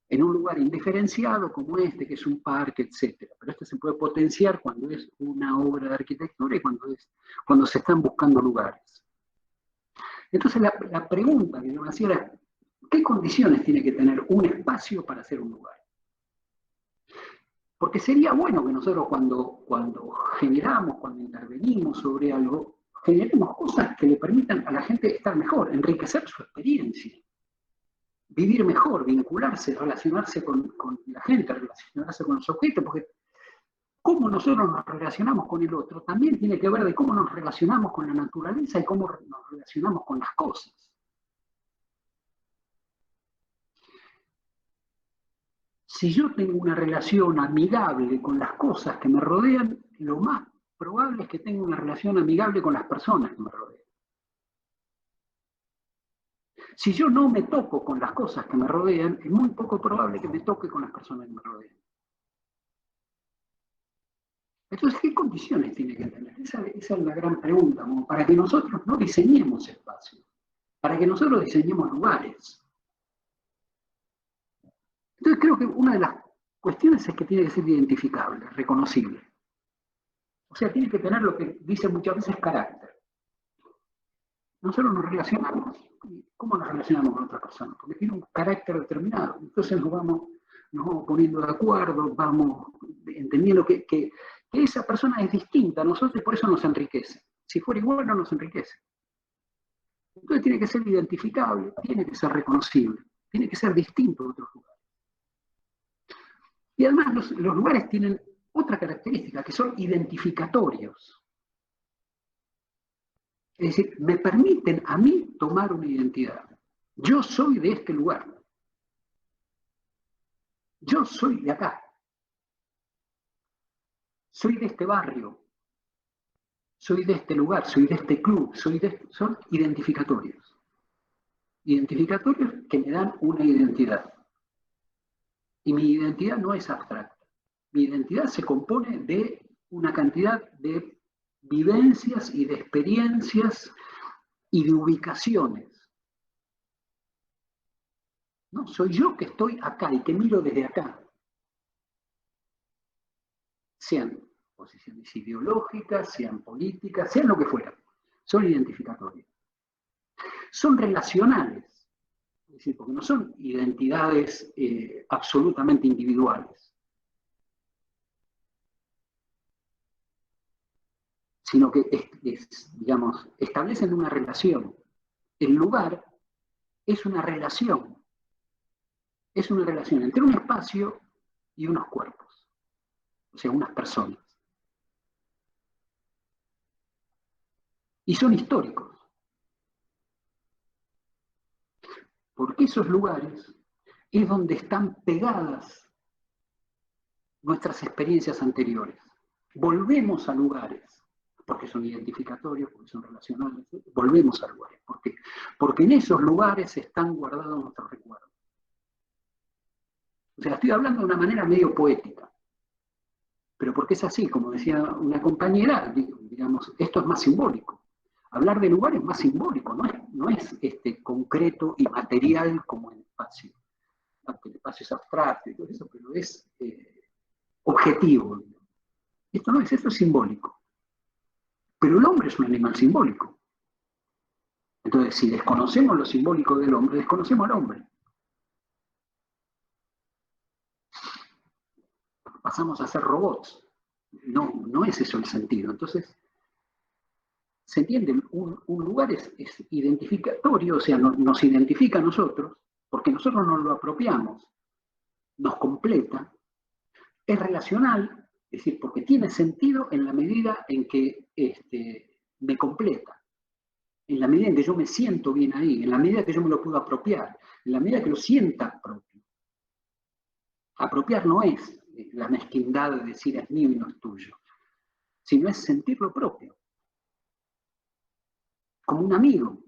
En un lugar indiferenciado como este, que es un parque, etc. Pero este se puede potenciar cuando es una obra de arquitectura y cuando se están buscando lugares. Entonces la pregunta que yo me hacía era, ¿qué condiciones tiene que tener un espacio para hacer un lugar? Porque sería bueno que nosotros cuando generamos, cuando intervenimos sobre algo, generemos cosas que le permitan a la gente estar mejor, enriquecer su experiencia, vivir mejor, vincularse, relacionarse con la gente, relacionarse con los objetos, porque cómo nosotros nos relacionamos con el otro también tiene que ver de cómo nos relacionamos con la naturaleza y cómo nos relacionamos con las cosas. Si yo tengo una relación amigable con las cosas que me rodean, lo más probable es que tenga una relación amigable con las personas que me rodean. Si yo no me toco con las cosas que me rodean, es muy poco probable que me toque con las personas que me rodean. Entonces, ¿qué condiciones tiene que tener? Esa es la gran pregunta, como para que nosotros no diseñemos espacios, para que nosotros diseñemos lugares. Entonces creo que una de las cuestiones es que tiene que ser identificable, reconocible. O sea, tiene que tener lo que dice muchas veces carácter. Nosotros nos relacionamos. ¿Cómo nos relacionamos con otra persona? Porque tiene un carácter determinado. Entonces nos vamos poniendo de acuerdo, vamos entendiendo que esa persona es distinta a nosotros y por eso nos enriquece. Si fuera igual, no nos enriquece. Entonces tiene que ser identificable, tiene que ser reconocible, tiene que ser distinto de otros lugares. Y además los lugares tienen otra característica, que son identificatorios. Es decir, me permiten a mí tomar una identidad. Yo soy de este lugar. Yo soy de acá. Soy de este barrio. Soy de este lugar, soy de este club, son identificatorios. Identificatorios que me dan una identidad. Y mi identidad no es abstracta. Mi identidad se compone de una cantidad de vivencias y de experiencias y de ubicaciones. No, soy yo que estoy acá y que miro desde acá. sean posiciones ideológicas, sean políticas, sean lo que fuera, son identificatorias. Son relacionales, es decir, porque no son identidades absolutamente individuales, sino que digamos, establecen una relación. El lugar es una relación entre un espacio y unos cuerpos, o sea, unas personas. Y son históricos, porque esos lugares es donde están pegadas nuestras experiencias anteriores. Volvemos a lugares, porque son identificatorios, porque son relacionales, volvemos a lugares. ¿Por qué? Porque en esos lugares están guardados nuestros recuerdos. O sea, estoy hablando de una manera medio poética, pero porque es así, como decía una compañera, digamos, esto es más simbólico. Hablar de lugar es más simbólico, no es concreto y material como el espacio. Aunque el espacio es abstracto y todo eso, pero es objetivo. Esto no es, esto es simbólico. Pero el hombre es un animal simbólico. Entonces, si desconocemos lo simbólico del hombre, desconocemos al hombre. Pasamos a ser robots. No es eso el sentido. Entonces, ¿se entiende? Un lugar es identificatorio, o sea, nos identifica a nosotros, porque nosotros nos lo apropiamos, nos completa, es relacional, es decir, porque tiene sentido en la medida en que me completa, en la medida en que yo me siento bien ahí, en la medida que yo me lo puedo apropiar, en la medida que lo sienta propio. Apropiar no es la mezquindad de decir es mío y no es tuyo, sino es sentirlo propio. Como un amigo,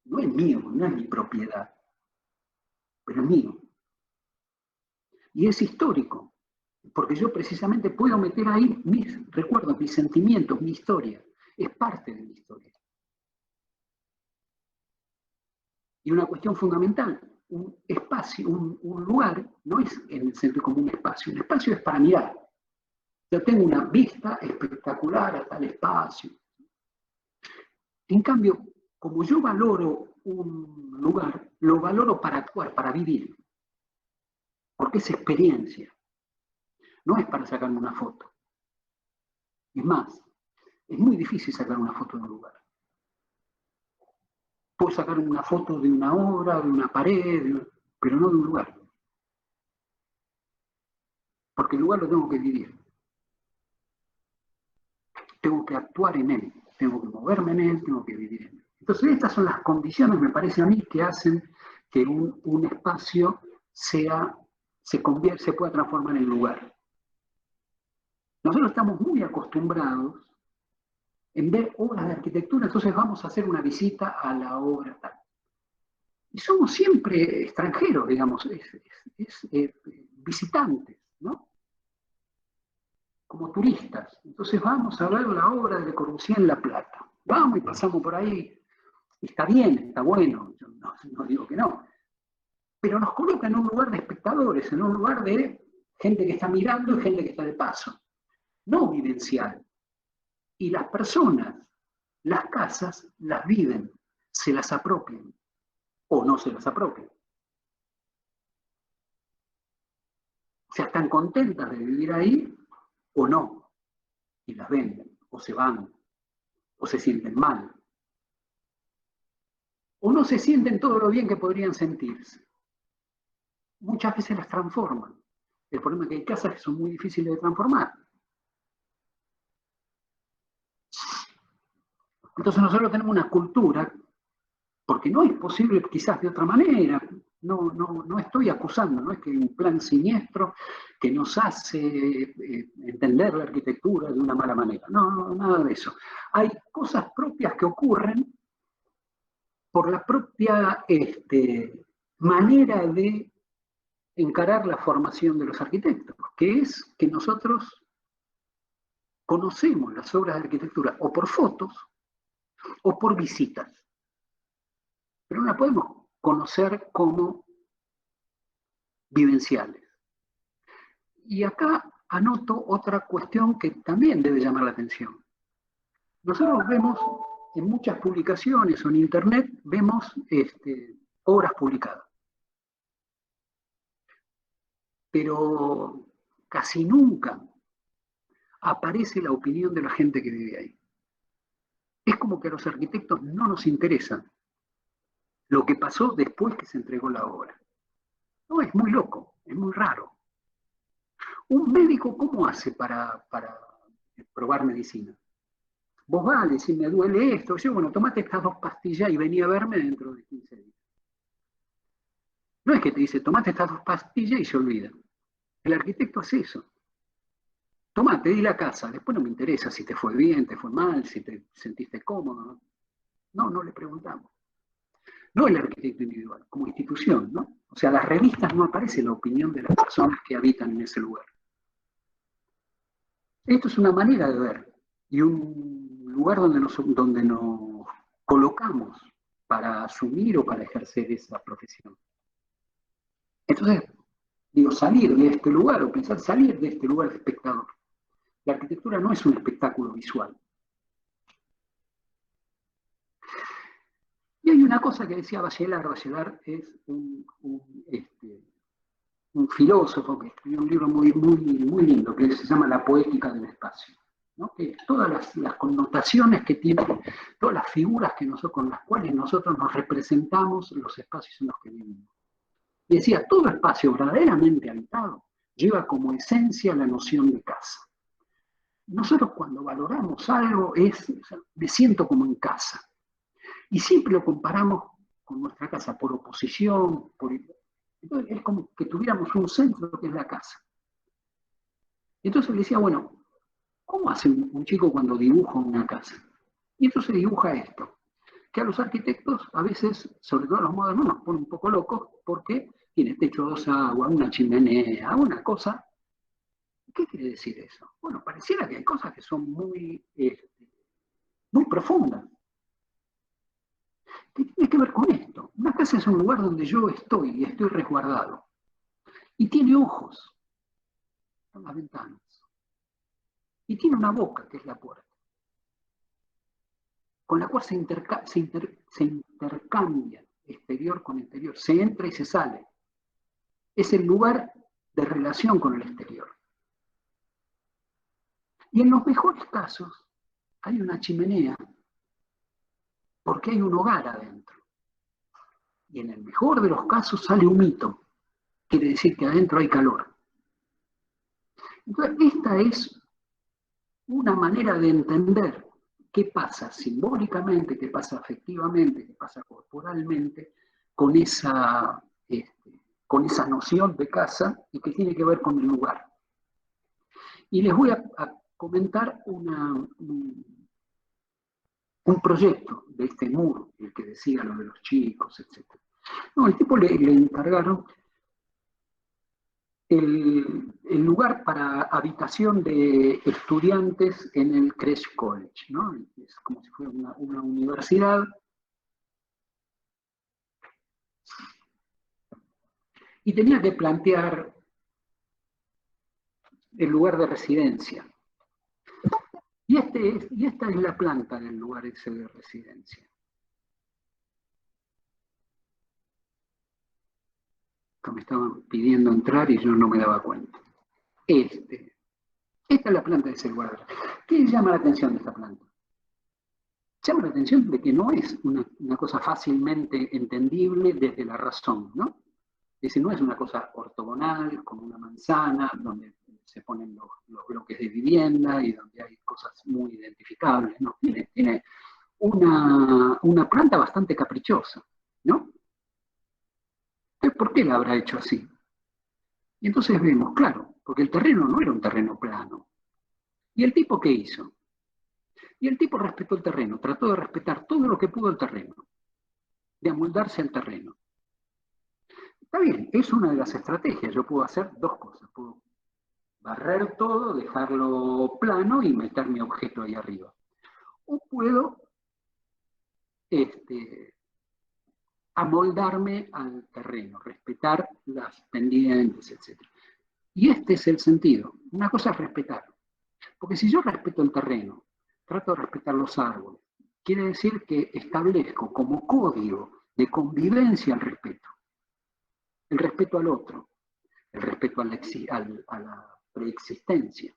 no es mío, no es mi propiedad, pero es mío. Y es histórico, porque yo precisamente puedo meter ahí mis recuerdos, mis sentimientos, mi historia. Es parte de mi historia. Y una cuestión fundamental, un espacio, un lugar, no es en el centro como un espacio es para mirar. Yo tengo una vista espectacular a tal espacio. En cambio, como yo valoro un lugar, lo valoro para actuar, para vivir. Porque es experiencia. No es para sacarme una foto. Es más, es muy difícil sacar una foto de un lugar. Puedo sacar una foto de una obra, de una pared, pero no de un lugar. Porque el lugar lo tengo que vivir. Tengo que actuar en él, tengo que moverme en él, tengo que vivir en él. Entonces estas son las condiciones, me parece a mí, que hacen que un espacio se pueda transformar en lugar. Nosotros estamos muy acostumbrados en ver obras de arquitectura, entonces vamos a hacer una visita a la obra tal. Y somos siempre extranjeros, digamos, visitantes, ¿no? Como turistas. Entonces vamos a ver la obra de Le Corbusier en La Plata. Vamos y pasamos por ahí. Está bien, está bueno, yo no digo que no. Pero nos coloca en un lugar de espectadores, en un lugar de gente que está mirando y gente que está de paso. No vivencial. Y las personas, las casas, las viven, se las apropian o no se las apropian. O sea, están contentas de vivir ahí o no, y las venden, o se van, o se sienten mal, o no se sienten todo lo bien que podrían sentirse. Muchas veces las transforman. El problema es que hay casas que son muy difíciles de transformar. Entonces nosotros tenemos una cultura, porque no es posible quizás de otra manera, no estoy acusando, no es que hay un plan siniestro que nos hace entender la arquitectura de una mala manera, no, nada de eso. Hay cosas propias que ocurren por la propia manera de encarar la formación de los arquitectos, que es que nosotros conocemos las obras de arquitectura o por fotos o por visitas, pero no las podemos conocer como vivenciales. Y acá anoto otra cuestión que también debe llamar la atención. Nosotros vemos en muchas publicaciones o en internet, vemos obras publicadas. Pero casi nunca aparece la opinión de la gente que vive ahí. Es como que a los arquitectos no nos interesa lo que pasó después que se entregó la obra. No, es muy loco, es muy raro. Un médico, ¿cómo hace para probar medicina? Vos vas, decís, me duele esto, yo, bueno, tomate estas 2 pastillas y vení a verme dentro de 15 días. No es que te dice, tomate estas 2 pastillas y se olvida. El arquitecto hace eso. Tomate, di la casa, después no me interesa si te fue bien, te fue mal, si te sentiste cómodo. No le preguntamos. No el arquitecto individual, como institución, ¿no? O sea, las revistas no aparece la opinión de las personas que habitan en ese lugar. Esto es una manera de ver y un lugar donde nos colocamos para asumir o para ejercer esa profesión. Entonces, digo, salir de este lugar o pensar salir de este lugar de espectador. La arquitectura no es un espectáculo visual. Y hay una cosa que decía Bachelard. Bachelard es un filósofo que escribió un libro muy lindo que se llama La poética del espacio, ¿no? Que todas las connotaciones que tiene, todas las figuras con las cuales nosotros nos representamos los espacios en los que vivimos. Y decía, todo espacio verdaderamente habitado lleva como esencia la noción de casa. Nosotros cuando valoramos algo me siento como en casa. Y siempre lo comparamos con nuestra casa por oposición, entonces es como que tuviéramos un centro que es la casa. Entonces le decía, bueno, ¿cómo hace un chico cuando dibuja una casa? Y entonces dibuja esto, que a los arquitectos a veces, sobre todo a los modernos, nos pone un poco locos porque tiene techo a 2 aguas, una chimenea, una cosa. ¿Qué quiere decir eso? Bueno, pareciera que hay cosas que son muy profundas. ¿Qué tiene que ver con esto? Una casa es un lugar donde yo estoy y estoy resguardado. Y tiene ojos, son las ventanas. Y tiene una boca, que es la puerta, con la cual se intercambia exterior con interior, se entra y se sale. Es el lugar de relación con el exterior. Y en los mejores casos hay una chimenea porque hay un hogar adentro. Y en el mejor de los casos sale humito, quiere decir que adentro hay calor. Entonces, esta es una manera de entender qué pasa simbólicamente, qué pasa afectivamente, qué pasa corporalmente con esa noción de casa y que tiene que ver con el lugar. Y les voy a comentar un proyecto de este muro, el que decía lo de los chicos, etc. No, el tipo le encargaron el lugar para habitación de estudiantes en el Crash College, ¿no? Es como si fuera una universidad. Y tenía que plantear el lugar de residencia. Y esta es la planta del lugar ese de residencia. Me estaban pidiendo entrar y yo no me daba cuenta. Esta es la planta de ese lugar. ¿Qué llama la atención de esta planta? Llama la atención de que no es una cosa fácilmente entendible desde la razón, ¿no? Es decir, no es una cosa ortogonal, como una manzana, donde se ponen los bloques de vivienda y donde hay cosas muy identificables, ¿no? Tiene una planta bastante caprichosa, ¿no? Entonces, ¿por qué la habrá hecho así? Y entonces vemos, claro, porque el terreno no era un terreno plano. ¿Y el tipo qué hizo? Y el tipo respetó el terreno, trató de respetar todo lo que pudo el terreno, de amoldarse al terreno. Está bien, es una de las estrategias. Yo puedo hacer 2 cosas. Puedo barrer todo, dejarlo plano y meter mi objeto ahí arriba. O puedo amoldarme al terreno, respetar las pendientes, etc. Y este es el sentido. Una cosa es respetar. Porque si yo respeto el terreno, trato de respetar los árboles, quiere decir que establezco como código de convivencia el respeto al otro, el respeto a la preexistencia,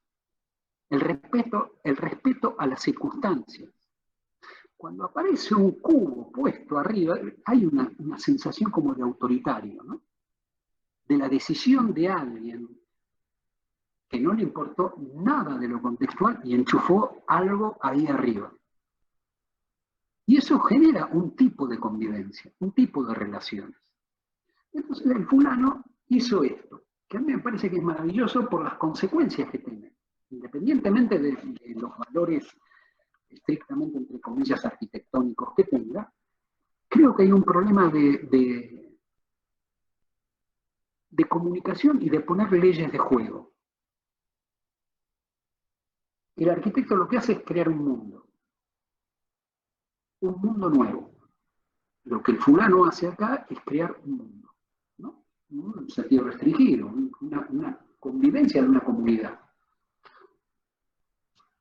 el respeto a las circunstancias. Cuando aparece un cubo puesto arriba, hay una sensación como de autoritario, ¿no? De la decisión de alguien que no le importó nada de lo contextual y enchufó algo ahí arriba. Y eso genera un tipo de convivencia, un tipo de relaciones. Entonces el fulano hizo esto, que a mí me parece que es maravilloso por las consecuencias que tiene, independientemente de los valores estrictamente, entre comillas, arquitectónicos que tenga. Creo que hay un problema de comunicación y de poner leyes de juego. El arquitecto lo que hace es crear un mundo nuevo. Lo que el fulano hace acá es crear un mundo, ¿no? Un sentido restringido, una convivencia de una comunidad.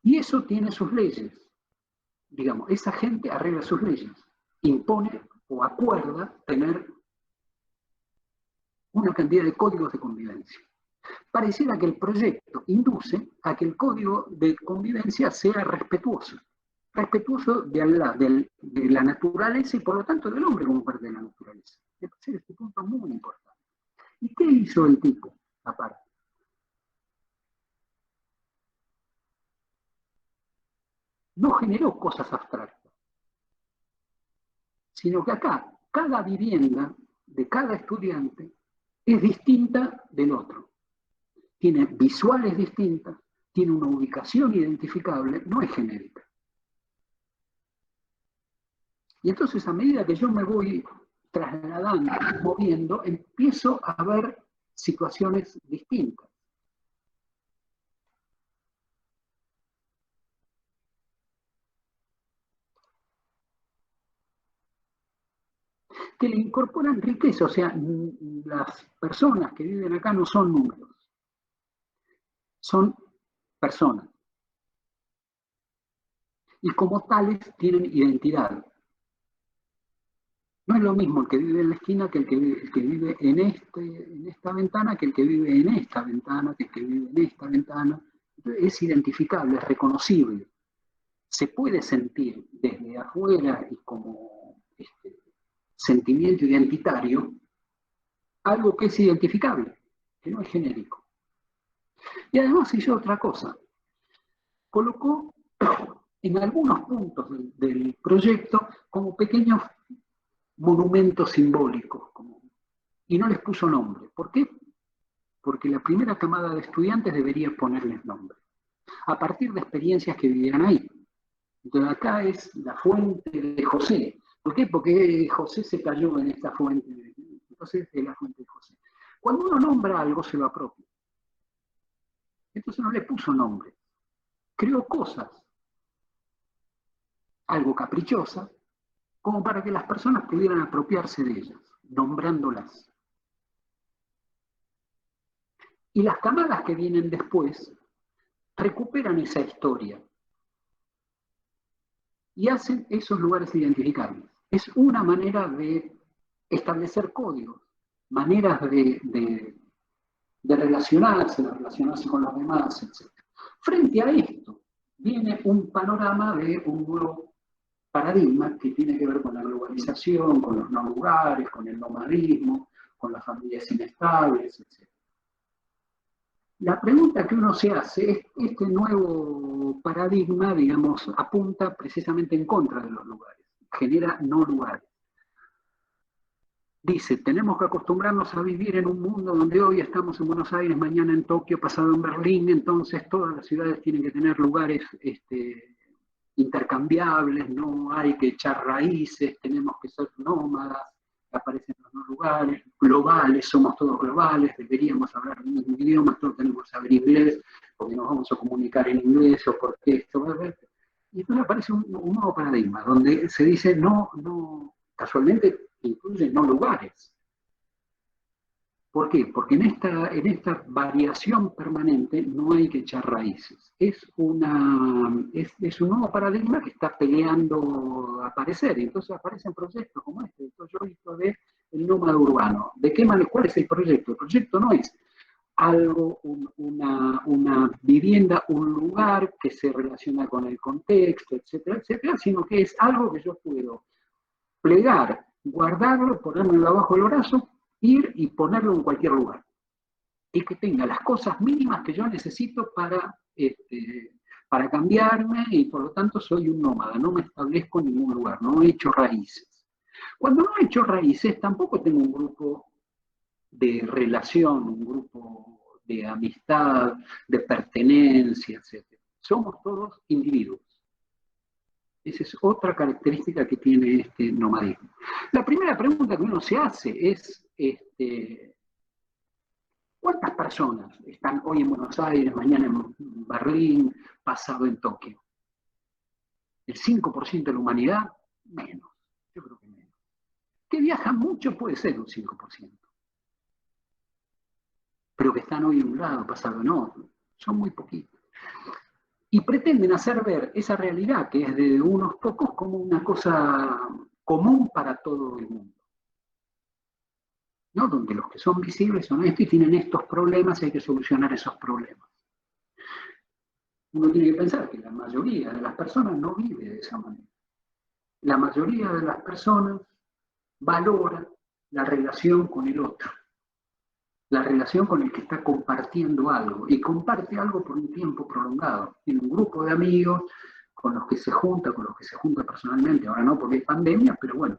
Y eso tiene sus leyes. Digamos, esa gente arregla sus leyes, impone o acuerda tener una cantidad de códigos de convivencia. Pareciera que el proyecto induce a que el código de convivencia sea respetuoso de la naturaleza y por lo tanto del hombre como parte de la naturaleza. Me parece este punto muy importante. ¿Y qué hizo el tipo aparte? No generó cosas abstractas, sino que acá cada vivienda de cada estudiante es distinta del otro. Tiene visuales distintas, tiene una ubicación identificable, no es genérica. Y entonces a medida que yo me voy trasladando, moviendo, empiezo a ver situaciones distintas. Que le incorporan riqueza, o sea, las personas que viven acá no son números, son personas. Y como tales tienen identidad. No es lo mismo el que vive en la esquina que el que vive en esta ventana, que el que vive en esta ventana, que el que vive en esta ventana. Entonces, es identificable, es reconocible. Se puede sentir desde afuera y como sentimiento identitario algo que es identificable, que no es genérico. Y además hizo otra cosa. Colocó en algunos puntos del proyecto como pequeños monumentos simbólicos, y no les puso nombre. ¿Por qué? Porque la primera camada de estudiantes debería ponerles nombre, a partir de experiencias que vivieran ahí. Entonces acá es la fuente de José. ¿Por qué? Porque José se cayó en esta fuente, entonces es la fuente de José. Cuando uno nombra algo se lo apropia. Entonces no le puso nombre, creó cosas, algo caprichosas, como para que las personas pudieran apropiarse de ellas, nombrándolas. Y las camadas que vienen después recuperan esa historia y hacen esos lugares identificables. Es una manera de establecer códigos, maneras de relacionarse con los demás, etc. Frente a esto, viene un panorama de un nuevo paradigma que tiene que ver con la globalización, con los no lugares, con el nomadismo, con las familias inestables, etc. La pregunta que uno se hace es, este nuevo paradigma, digamos, apunta precisamente en contra de los lugares, genera no lugares. Dice, tenemos que acostumbrarnos a vivir en un mundo donde hoy estamos en Buenos Aires, mañana en Tokio, pasado en Berlín, entonces todas las ciudades tienen que tener lugares intercambiables, no hay que echar raíces, tenemos que ser nómadas, aparecen los no lugares, globales, somos todos globales, deberíamos hablar el mismo idioma, todos tenemos que saber inglés, porque nos vamos a comunicar en inglés, o porque esto, y entonces aparece un nuevo paradigma, donde se dice, no, casualmente incluye no lugares. ¿Por qué? Porque en esta variación permanente no hay que echar raíces. Es un nuevo paradigma que está peleando a aparecer, y entonces aparecen proyectos como este. Entonces yo he visto del nómada urbano. ¿De qué manera? ¿Cuál es el proyecto? El proyecto no es algo, una vivienda, un lugar que se relaciona con el contexto, etcétera, etcétera, sino que es algo que yo puedo plegar, guardarlo, ponérmelo abajo del brazo, ir y ponerlo en cualquier lugar. Y que tenga las cosas mínimas que yo necesito para cambiarme, y por lo tanto soy un nómada, no me establezco en ningún lugar, no he hecho raíces. Cuando no he hecho raíces, tampoco tengo un grupo de relación, un grupo de amistad, de pertenencia, etc. Somos todos individuos. Esa es otra característica que tiene este nomadismo. La primera pregunta que uno se hace es, ¿cuántas personas están hoy en Buenos Aires, mañana en Berlín, pasado en Tokio? ¿El 5% de la humanidad? Menos, yo creo que menos. ¿Que viajan mucho? Puede ser un 5%. Pero que están hoy en un lado, pasado en otro, son muy poquitos. Y pretenden hacer ver esa realidad, que es de unos pocos, como una cosa común para todo el mundo, ¿no? Donde los que son visibles son estos y tienen estos problemas y hay que solucionar esos problemas. Uno tiene que pensar que la mayoría de las personas no vive de esa manera. La mayoría de las personas valora la relación con el otro, la relación con el que está compartiendo algo, y comparte algo por un tiempo prolongado. Tiene un grupo de amigos con los que se junta personalmente, ahora no porque hay pandemia, pero bueno,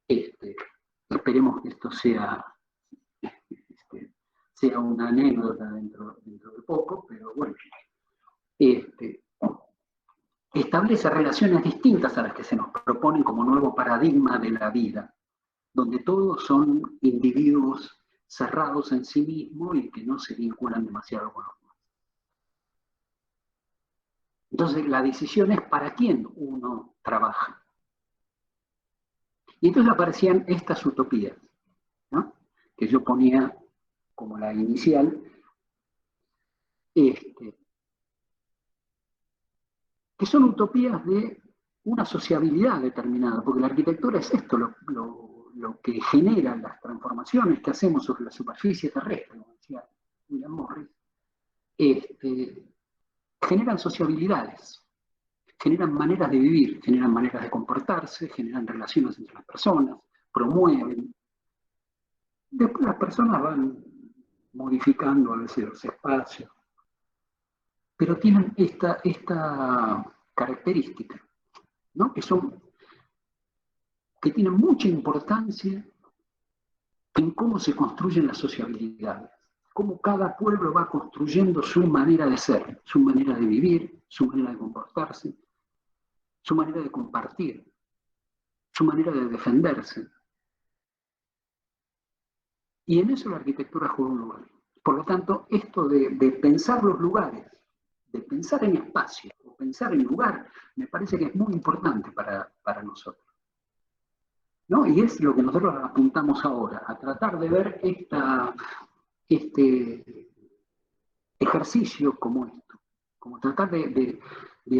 esperemos que esto sea una anécdota dentro de poco, pero bueno, establece relaciones distintas a las que se nos proponen como nuevo paradigma de la vida, donde todos son individuos cerrados en sí mismos y que no se vinculan demasiado con los demás. Entonces la decisión es para quién uno trabaja. Y entonces aparecían estas utopías, ¿no? Que yo ponía como la inicial, que son utopías de una sociabilidad determinada, porque la arquitectura es esto, lo que genera las transformaciones que hacemos sobre la superficie terrestre, como decía William Morris, generan sociabilidades, generan maneras de vivir, generan maneras de comportarse, generan relaciones entre las personas, promueven. Después las personas van modificando a veces los espacios, pero tienen esta característica, ¿no? que tienen mucha importancia en cómo se construyen las sociabilidades, cómo cada pueblo va construyendo su manera de ser, su manera de vivir, su manera de comportarse, su manera de compartir, su manera de defenderse. Y en eso la arquitectura juega un lugar. Por lo tanto, esto de pensar los lugares, de pensar en espacio, o pensar en lugar, me parece que es muy importante para nosotros, ¿no? Y es lo que nosotros apuntamos ahora, a tratar de ver este ejercicio como esto, como tratar de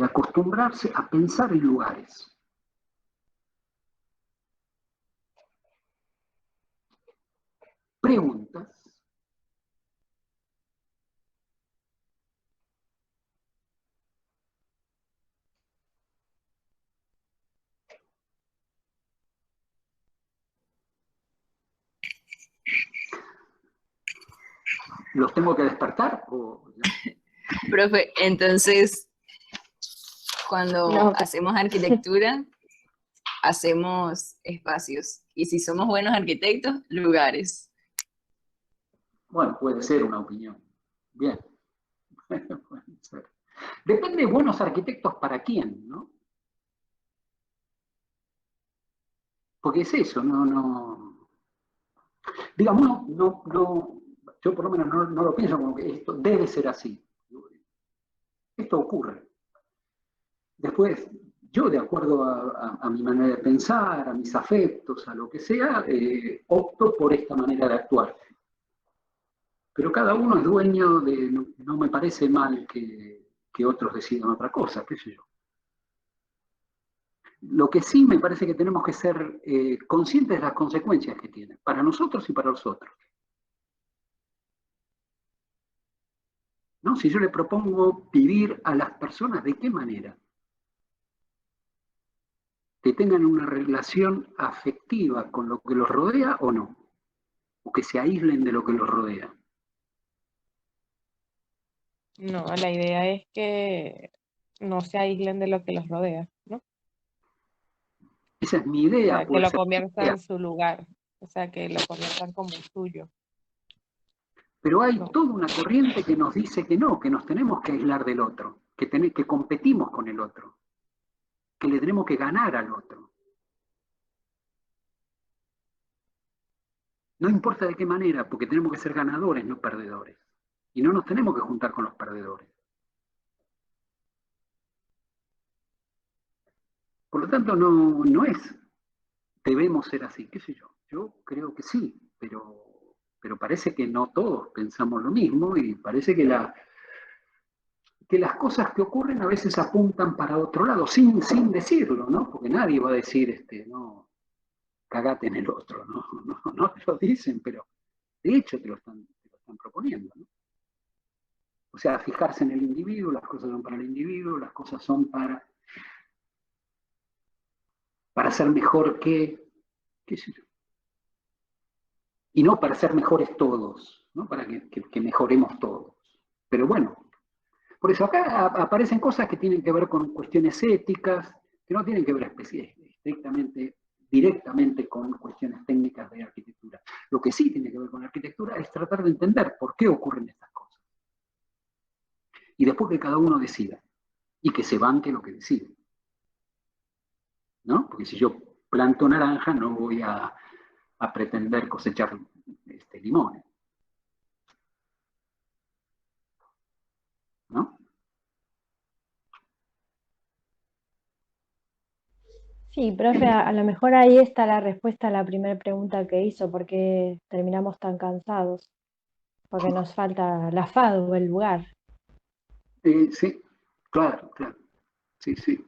acostumbrarse a pensar en lugares. Preguntas. ¿Los tengo que despertar? Profe, entonces, cuando hacemos arquitectura, hacemos espacios. Y si somos buenos arquitectos, lugares. Bueno, puede ser una opinión. Bien. Puede ser. Depende de buenos arquitectos para quién, ¿no? Porque es eso, digamos, yo por lo menos no lo pienso como que esto debe ser así. Esto ocurre. Después, yo de acuerdo a mi manera de pensar, a mis afectos, a lo que sea, opto por esta manera de actuar. Pero cada uno es dueño de, no me parece mal que otros decidan otra cosa, qué sé yo. Lo que sí me parece que tenemos que ser conscientes de las consecuencias que tiene, para nosotros y para los otros. ¿No? Si yo le propongo vivir a las personas, ¿de qué manera? Que tengan una relación afectiva con lo que los rodea o no, o que se aíslen de lo que los rodea. No, la idea es que no se aíslen de lo que los rodea, ¿no? Esa es mi O idea, sea, que puede lo ser mi conviertan idea. en su lugar, o sea, que lo conviertan como suyo. Pero hay No. toda una corriente que nos dice que no, que nos tenemos que aislar del otro, que competimos con el otro, que le tenemos que ganar al otro. No importa de qué manera, porque tenemos que ser ganadores, no perdedores. Y no nos tenemos que juntar con los perdedores. Por lo tanto, no es, debemos ser así, qué sé yo. Yo creo que sí, pero parece que no todos pensamos lo mismo y parece que las cosas que ocurren a veces apuntan para otro lado, sin decirlo, ¿no? Porque nadie va a decir, no, cagate en el otro, no te lo dicen, pero de hecho te lo están proponiendo, ¿no? O sea, fijarse en el individuo, las cosas son para el individuo, las cosas son para ser mejor qué sé yo. Y no para ser mejores todos, ¿no? Para que mejoremos todos. Pero bueno, por eso acá aparecen cosas que tienen que ver con cuestiones éticas, que no tienen que ver estrictamente, directamente con cuestiones técnicas de arquitectura. Lo que sí tiene que ver con la arquitectura es tratar de entender por qué ocurren estas cosas. Y después que cada uno decida, y que se banque lo que decide. ¿No? Porque si yo planto naranja no voy a pretender cosechar limones. ¿No? Sí, profe, a lo mejor ahí está la respuesta a la primera pregunta que hizo, ¿por qué terminamos tan cansados? Porque nos falta la FADU, el lugar. Sí, claro. Sí.